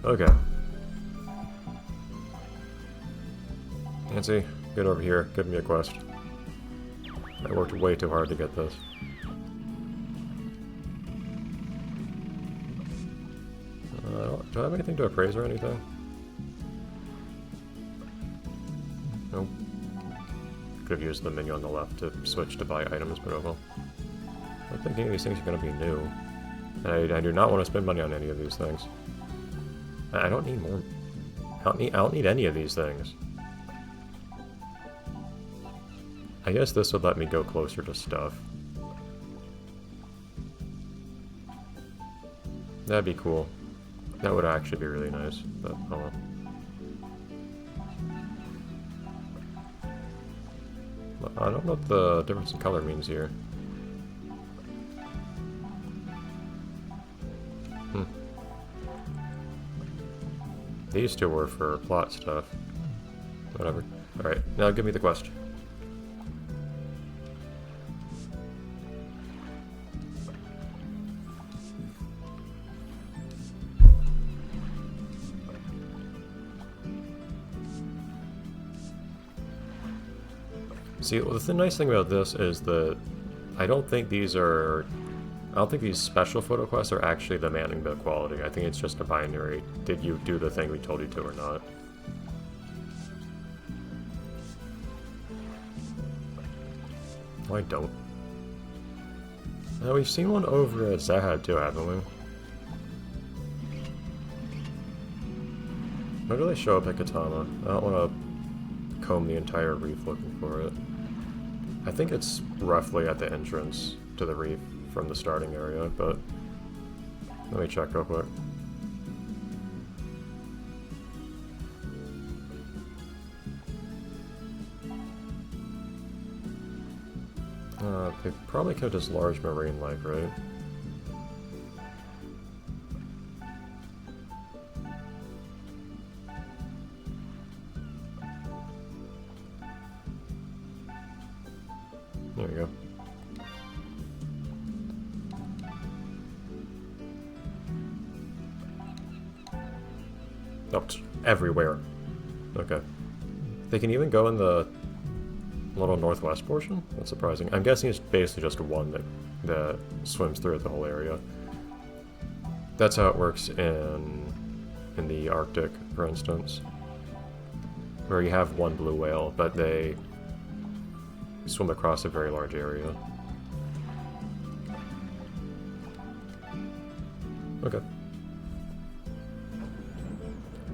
Okay. Nancy, get over here. Give me a quest. I worked way too hard to get this. Do I have anything to appraise or anything? Nope. Could have used the menu on the left to switch to buy items, but oh well. I don't think any of these things are going to be new. And I do not want to spend money on any of these things. I don't need more. I don't need any of these things. I guess this would let me go closer to stuff. That'd be cool. That would actually be really nice, but oh well. I don't know what the difference in color means here. These two were for plot stuff. Whatever. Alright, now give me the quest. See, well, the nice thing about this is that I don't think these special photo quests are actually demanding the quality. I think it's just a binary. Did you do the thing we told you to or not? No, I don't. Now, we've seen one over at Zahad too, haven't we? Where do they show up at Katana? I don't want to comb the entire reef looking for it. I think it's roughly at the entrance to the reef from the starting area, but let me check real quick. They probably kept as large marine life, right? There we go. Oh, it's everywhere. Okay. They can even go in the little northwest portion? That's surprising. I'm guessing it's basically just one that swims through the whole area. That's how it works in the Arctic, for instance. Where you have one blue whale, but they swim across a very large area. Okay.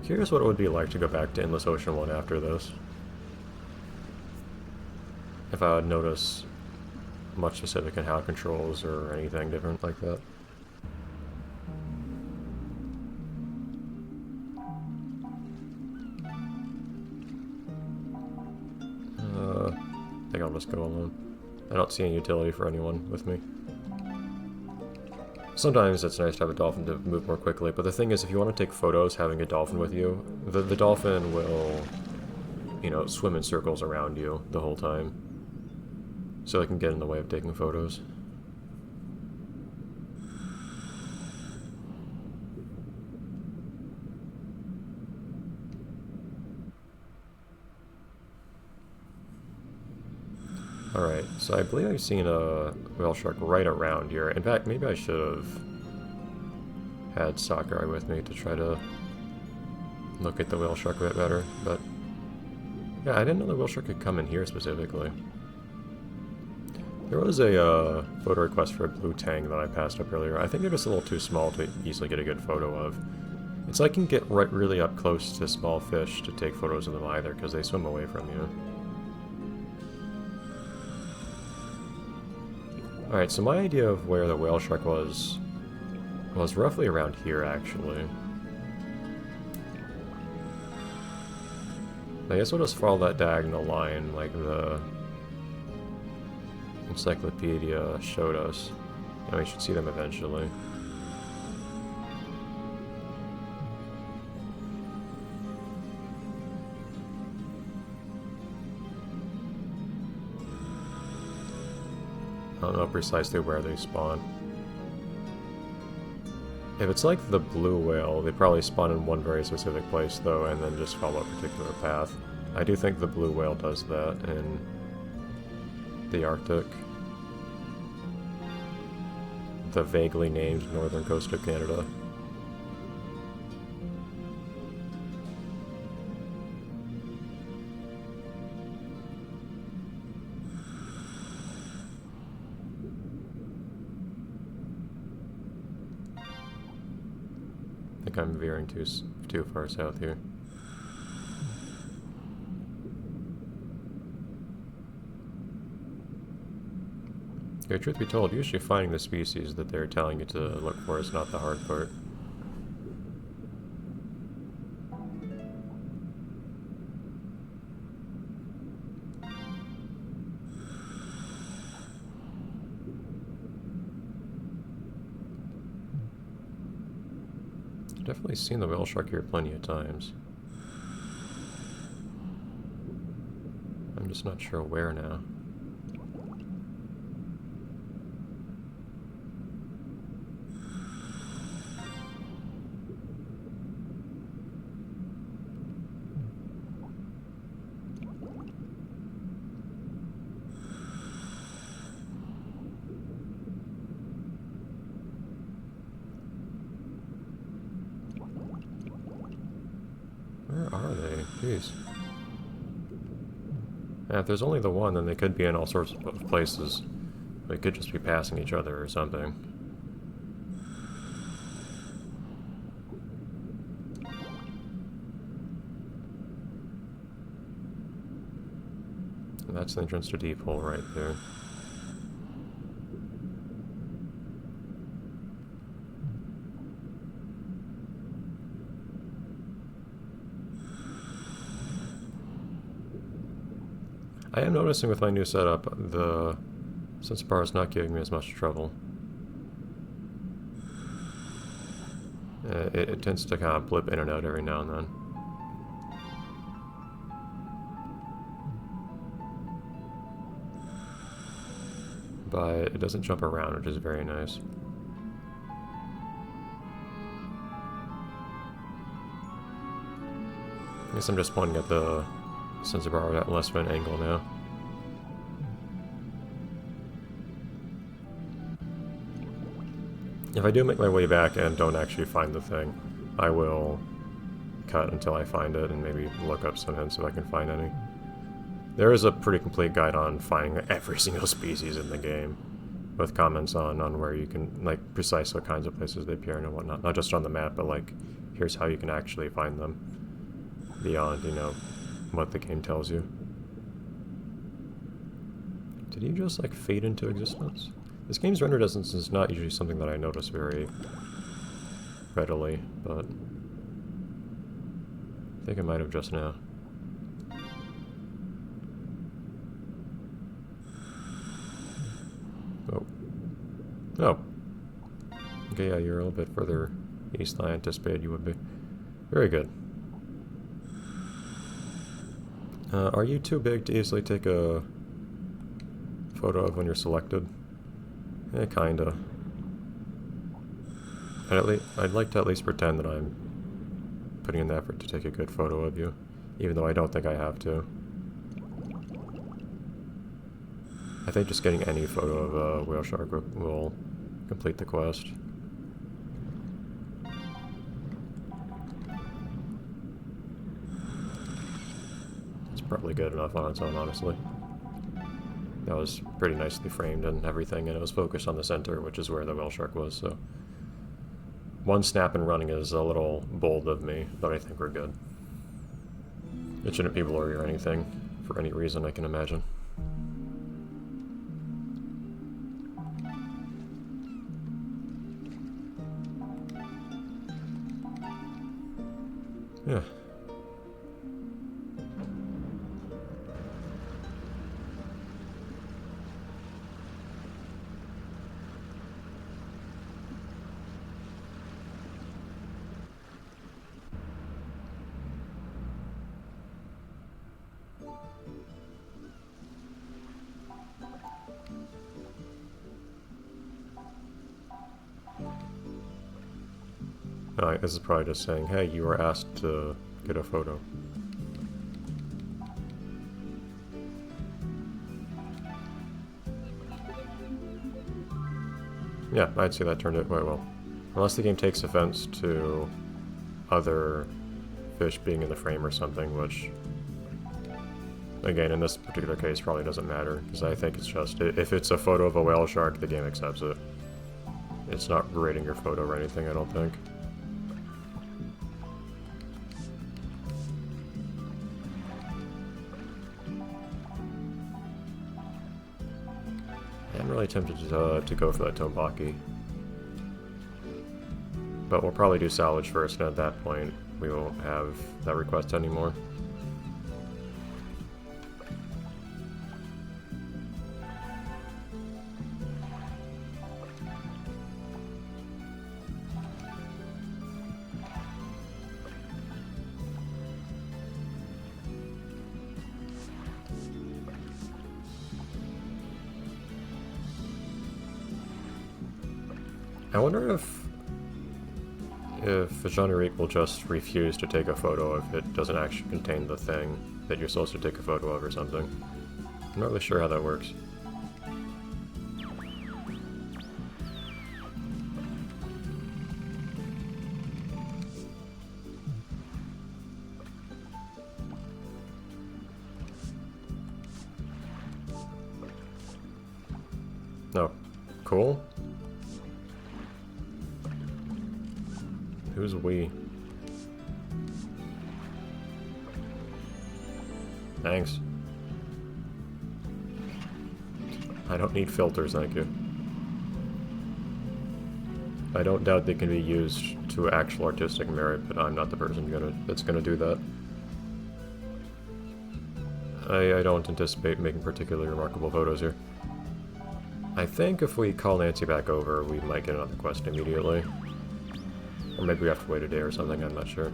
Curious what it would be like to go back to Endless Ocean 1 after this. If I would notice much specific in how it controls or anything different like that. I think I'll just go alone. I don't see any utility for anyone with me. Sometimes it's nice to have a dolphin to move more quickly, but the thing is, if you want to take photos having a dolphin with you, the dolphin will, you know, swim in circles around you the whole time. So it can get in the way of taking photos. Alright, so I believe I've seen a whale shark right around here. In fact, maybe I should have had Sakurai with me to try to look at the whale shark a bit better, but yeah, I didn't know the whale shark could come in here specifically. There was a photo request for a blue tang that I passed up earlier. I think they're just a little too small to easily get a good photo of. It's like you can get really up close to small fish to take photos of them either, because they swim away from you. Alright, so my idea of where the whale shark was roughly around here, actually. I guess we'll just follow that diagonal line like the encyclopedia showed us. And we should see them eventually. I don't know precisely where they spawn. If it's like the blue whale, they probably spawn in one very specific place though, and then just follow a particular path. I do think the blue whale does that in the Arctic. The vaguely named northern coast of Canada. I think I'm veering too far south here. Okay, truth be told, usually finding the species that they're telling you to look for is not the hard part. I've definitely seen the whale shark here plenty of times. I'm just not sure where now. Where are they? Jeez. Yeah, if there's only the one, then they could be in all sorts of places. They could just be passing each other or something. And that's the entrance to Deep Hole right there. I am noticing with my new setup, the sensor bar is not giving me as much trouble. It tends to kind of blip in and out every now and then. But it doesn't jump around, which is very nice. I guess I'm just pointing at the sensor bar at less of an angle now. If I do make my way back and don't actually find the thing, I will cut until I find it and maybe look up some hints if I can find any. There is a pretty complete guide on finding every single species in the game, with comments on where you can, like, precise what kinds of places they appear in and whatnot. Not just on the map, but like, here's how you can actually find them beyond, you know, what the game tells you. Did he just, like, fade into existence? This game's render distance is not usually something that I notice very readily, but I think I might have just now. Oh. Oh. Okay, yeah, you're a little bit further east than I anticipated you would be. Very good. Are you too big to easily take a photo of when you're selected? Eh, kinda. I'd like to at least pretend that I'm putting in the effort to take a good photo of you, even though I don't think I have to. I think just getting any photo of a whale shark will complete the quest. It's probably good enough on its own, honestly. That was pretty nicely framed and everything, and it was focused on the center, which is where the whale shark was, so... One snap and running is a little bold of me, but I think we're good. It shouldn't be blurry or anything, for any reason I can imagine. Yeah. This is probably just saying, hey, you were asked to get a photo. Yeah, I'd say that turned out quite well. Unless the game takes offense to other fish being in the frame or something, which, again, in this particular case probably doesn't matter, because I think it's just, if it's a photo of a whale shark, the game accepts it. It's not grading your photo or anything, I don't think. I'm really tempted to go for that Tombaki. But we'll probably do salvage first, and at that point, we won't have that request anymore. I wonder if Jean-Eric will just refuse to take a photo if it doesn't actually contain the thing that you're supposed to take a photo of or something. I'm not really sure how that works. Oh, cool. Who's we? Thanks. I don't need filters, thank you. I don't doubt they can be used to actual artistic merit, but I'm not the person that's gonna do that. I don't anticipate making particularly remarkable photos here. I think if we call Nancy back over, we might get another quest immediately. Or maybe we have to wait a day or something, I'm not sure.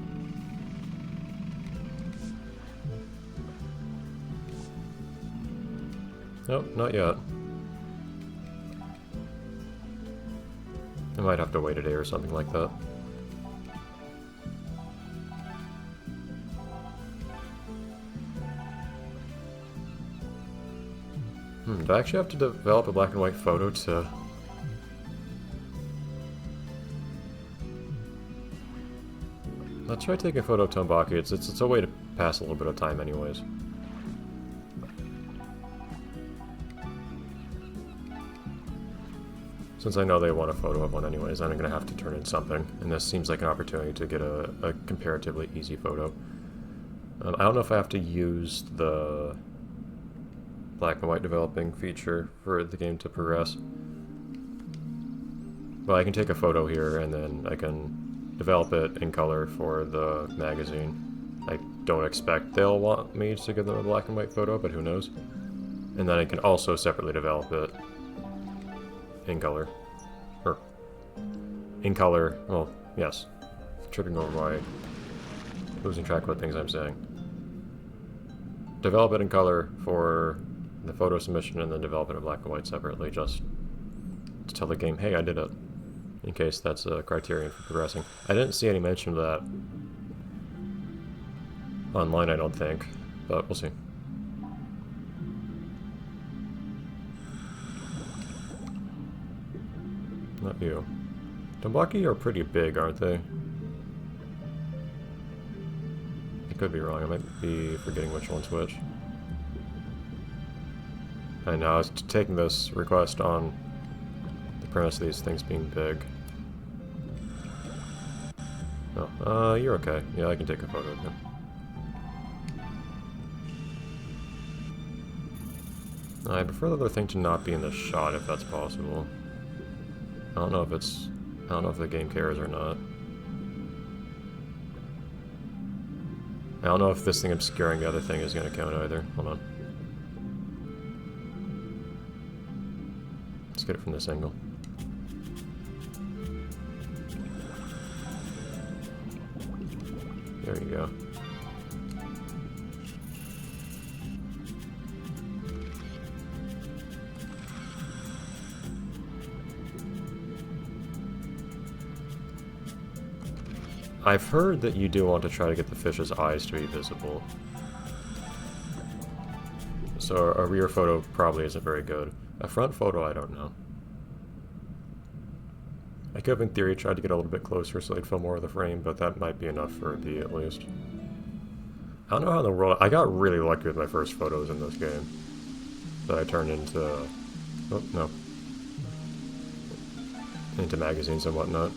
Nope, not yet. I might have to wait a day or something like that. Do I actually have to develop a black and white photo to... Let's try taking a photo of Tombaki. It's a way to pass a little bit of time anyways. Since I know they want a photo of one anyways, I'm gonna have to turn in something. And this seems like an opportunity to get a comparatively easy photo. I don't know if I have to use the black and white developing feature for the game to progress. But I can take a photo here and then I can develop it in color for the magazine. I don't expect they'll want me to give them a black and white photo, but who knows. And then I can also separately develop it in color. Or, in color, well, yes. Tripping over my... losing track of what things I'm saying. Develop it in color for the photo submission and then develop it in black and white separately, just to tell the game, hey, I did it. In case that's a criterion for progressing. I didn't see any mention of that online, I don't think, but we'll see. Not you. Tombaki are pretty big, aren't they? I could be wrong, I might be forgetting which one's which. And now I was taking this request on the premise of these things being big. Oh, you're okay. Yeah, I can take a photo of you. I prefer the other thing to not be in the shot if that's possible. I don't know if the game cares or not. I don't know if this thing obscuring the other thing is going to count either. Hold on. Let's get it from this angle. There you go. I've heard that you do want to try to get the fish's eyes to be visible. So a rear photo probably isn't very good. A front photo, I don't know. I could have in theory tried to get a little bit closer so they'd fill more of the frame, but that might be enough for B at least. I don't know how in the world... I got really lucky with my first photos in this game. That I turned into... Oh, no. Into magazines and whatnot.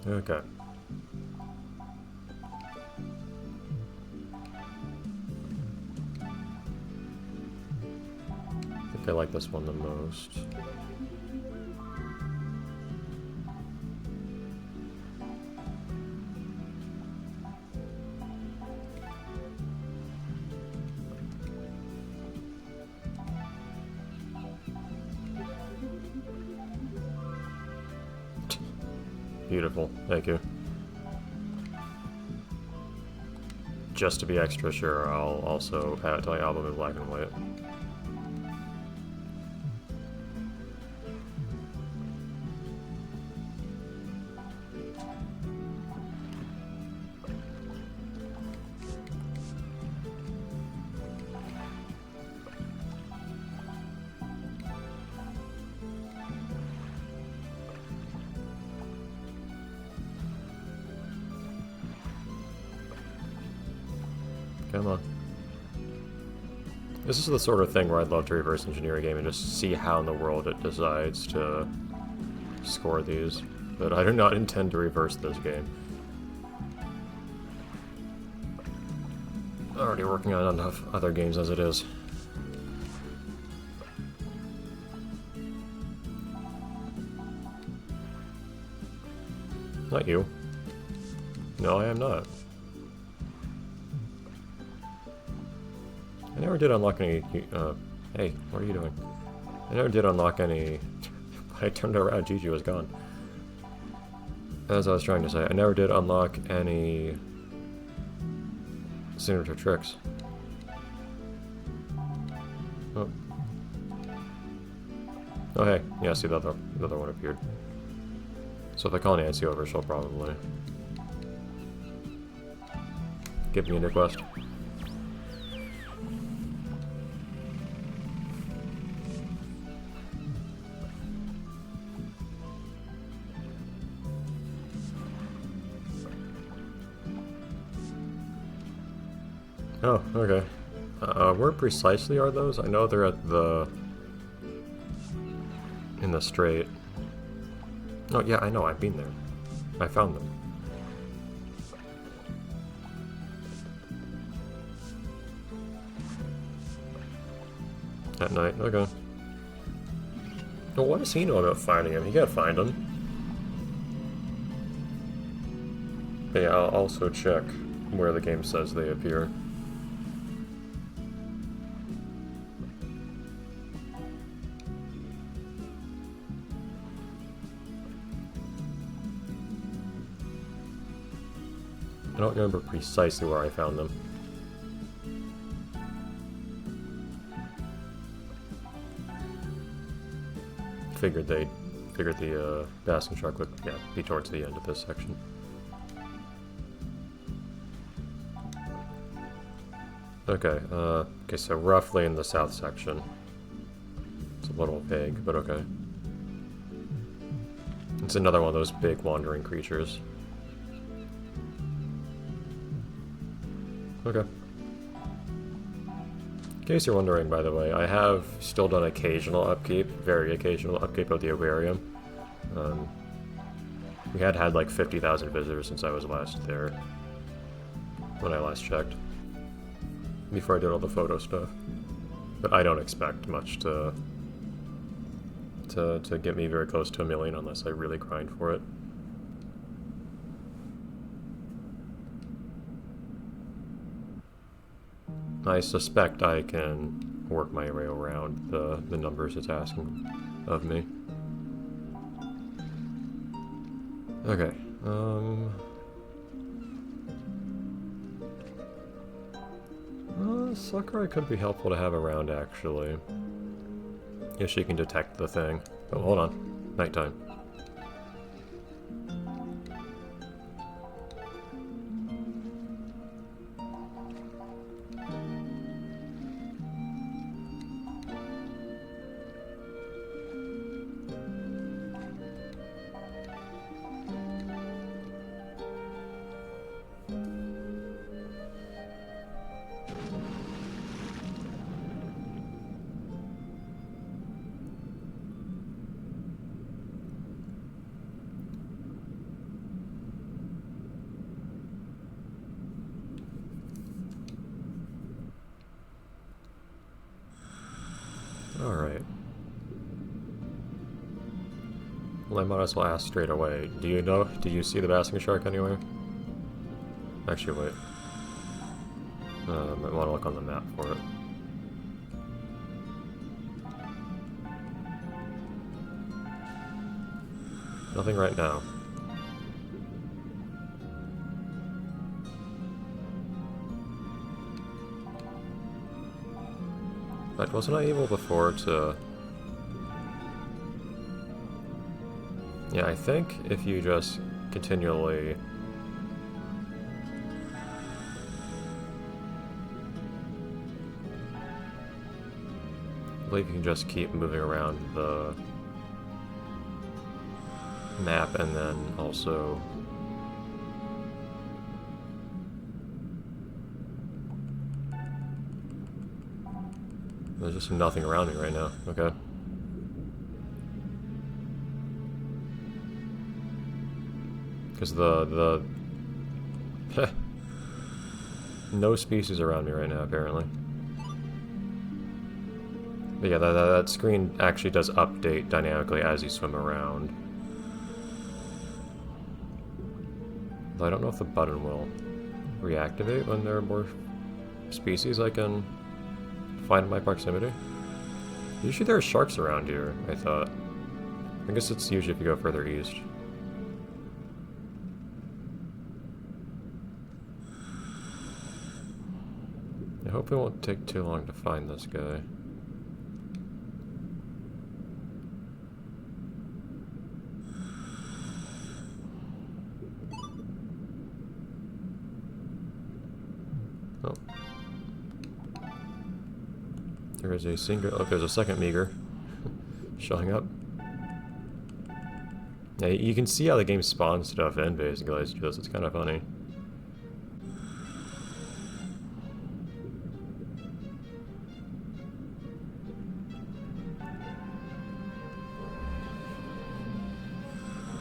Okay. I think I like this one the most. Beautiful, thank you. Just to be extra sure, I'll also add it to my album in black and white. Come on. This is the sort of thing where I'd love to reverse engineer a game and just see how in the world it decides to score these. But I do not intend to reverse this game. Already working on enough other games as it is. Not you. No, I am not. I never did unlock any, hey, what are you doing? I never did unlock any, I turned around, Gigi was gone. As I was trying to say, I never did unlock any signature tricks. Oh. Oh hey, yeah, see the other one appeared. So if I call Nancy over, she'll probably give me a new quest. Oh, okay. Where precisely are those? I know they're at the... in the strait. Oh, yeah, I know, I've been there. I found them. At night, okay. Well, what does he know about finding him? He can't find him. But yeah, I'll also check where the game says they appear. I don't remember precisely where I found them. Figured the basking truck would, yeah, be towards the end of this section. Okay, okay, so roughly in the south section. It's a little vague, but okay. It's another one of those big wandering creatures. Okay. In case you're wondering, by the way, I have still done occasional upkeep, very occasional upkeep of the aquarium. We had like 50,000 visitors since I was last there, when I last checked, before I did all the photo stuff. But I don't expect much to get me very close to 1 million unless I really grind for it. I suspect I can work my way around the numbers it's asking of me. Okay, Sakurai could be helpful to have around, actually. If she can detect the thing. Oh, hold on. Nighttime. Alright. Well, I might as well ask straight away. Do you see the basking shark anywhere? Actually, wait. I might want to look on the map for it. Nothing right now. But wasn't I able before to... Yeah, I think if you just continually... I believe you can just keep moving around the map and then also... There's just nothing around me right now. Okay. Because the no species around me right now, apparently. But yeah, that screen actually does update dynamically as you swim around. Though I don't know if the button will reactivate when there are more species I can find in my proximity. Usually there are sharks around here, I thought. I guess it's usually if you go further east. I hope it won't take too long to find this guy. Oh. There is a single... Oh, there's a second meager showing up. Yeah, you can see how the game spawns stuff in, basically, as you do this. It's kind of funny.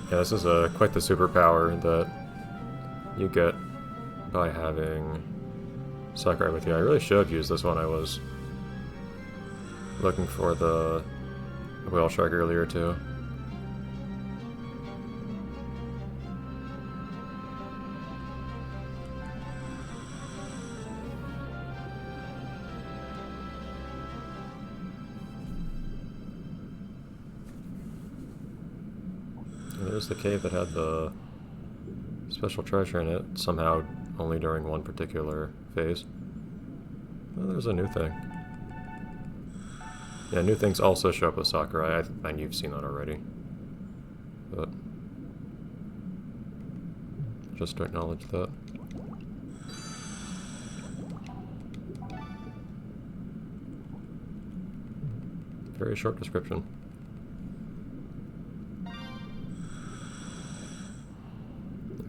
Yeah, this is quite the superpower that you get by having Sakurai with you. I really should have used this when I was looking for the whale shark earlier, too. There's the cave that had the special treasure in it, somehow only during one particular phase. Oh, there's a new thing. Yeah, new things also show up with Sakurai, and you've seen that already. But just to acknowledge that. Very short description.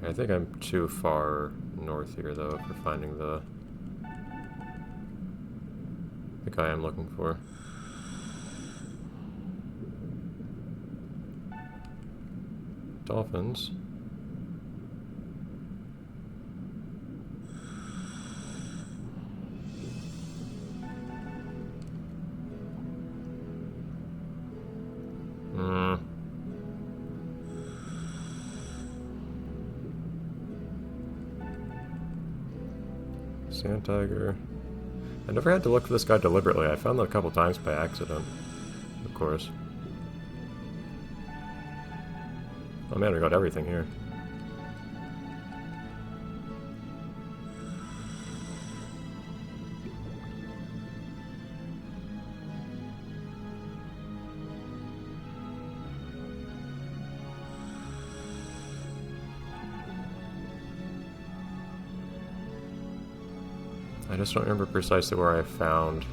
I think I'm too far north here, though, for finding the guy I'm looking for. Dolphins. Sand tiger. I never had to look for this guy deliberately. I found that a couple times by accident, of course. Oh man, we got everything here. I just don't remember precisely where I found...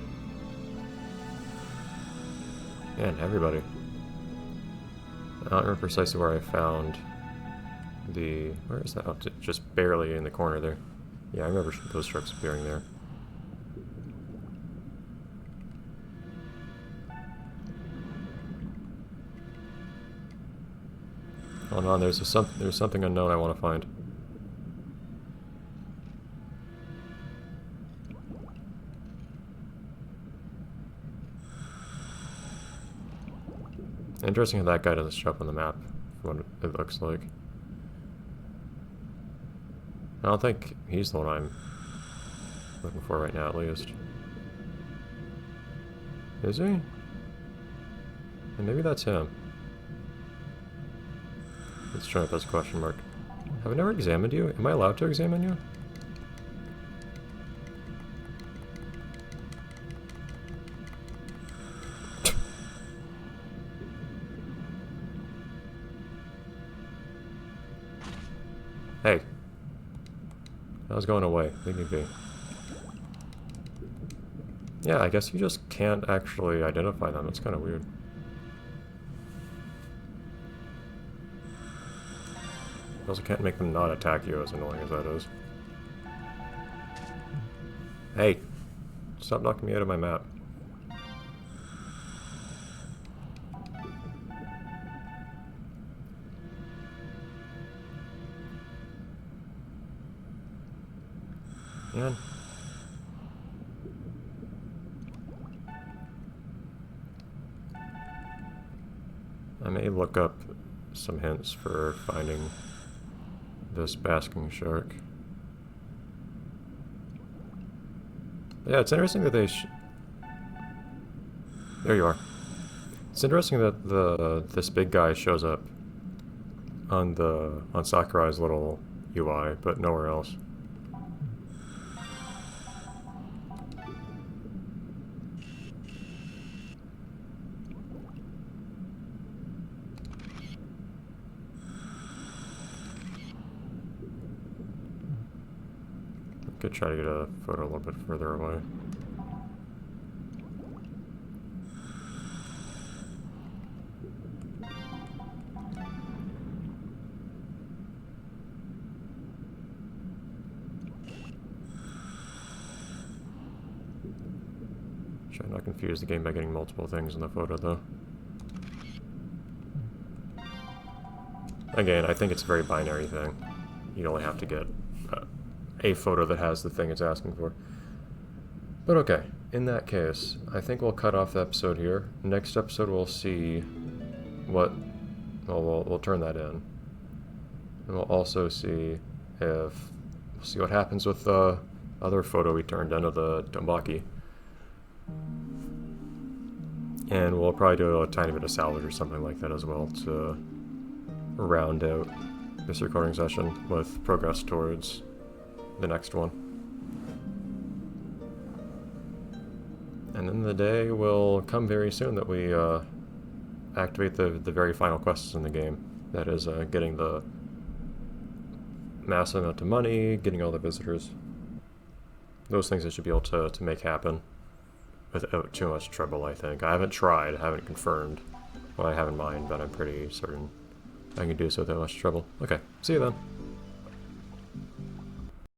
Man, everybody. I don't remember precisely where I found the... Where is that? Oh, just barely in the corner there. Yeah, I remember those trucks appearing there. Hold on, there's something unknown I want to find. Interesting how that guy doesn't show up on the map, from what it looks like. I don't think he's the one I'm looking for right now, at least. Is he? And maybe that's him. Let's try up this question mark. Have I never examined you? Am I allowed to examine you? Hey. I was going away. Leave me be. Yeah, I guess you just can't actually identify them. It's kind of weird. You also can't make them not attack you, as annoying as that is. Hey! Stop knocking me out of my map. Man. I may look up some hints for finding this basking shark. Yeah, it's interesting that they there you are. It's interesting that this big guy shows up on Sakurai's little UI, but nowhere else. Could try to get a photo a little bit further away. Try not to confuse the game by getting multiple things in the photo, though. Again, I think it's a very binary thing. You only have to get a photo that has the thing it's asking for. But okay, in that case, I think we'll cut off the episode here. Next episode we'll see what... Well, we'll turn that in. And we'll also see if... We'll see what happens with the other photo we turned in of the Dombaki. And we'll probably do a tiny bit of salvage or something like that as well to round out this recording session with progress towards the next one. And then the day will come very soon that we activate the very final quests in the game. That is getting the massive amount of money, getting all the visitors. Those things I should be able to make happen without too much trouble, I think. I haven't tried, I haven't confirmed what I have in mind, but I'm pretty certain I can do so without much trouble. Okay, see you then.